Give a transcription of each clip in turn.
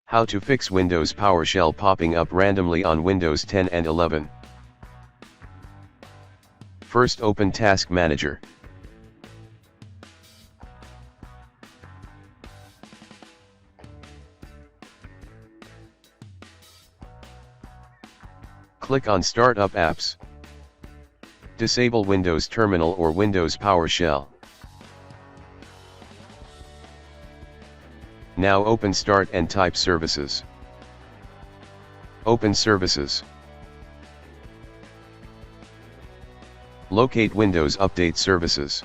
How to fix Windows PowerShell popping up randomly on Windows 10 and 11. First, open Task Manager. Click on Startup Apps. Disable Windows Terminal or Windows PowerShell. Now open Start and type Services. Open Services. Locate Windows Update Services.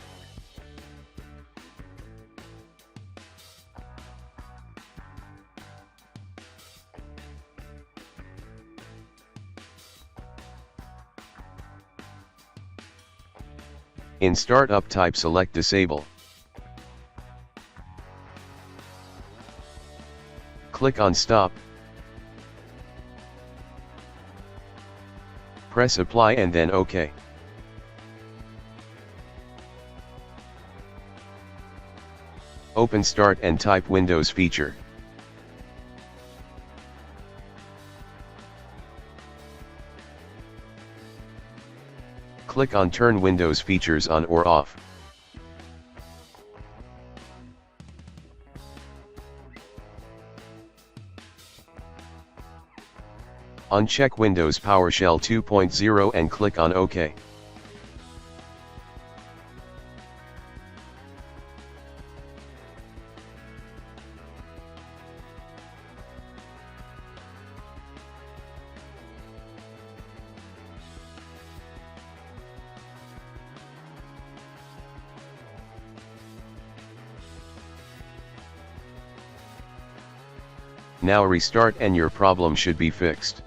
In Startup type select Disable. Click on Stop. Press Apply and then OK. Open Start and type Windows Feature. Click on Turn Windows Features on or off. Uncheck Windows PowerShell 2.0 and click on OK. Now restart and your problem should be fixed.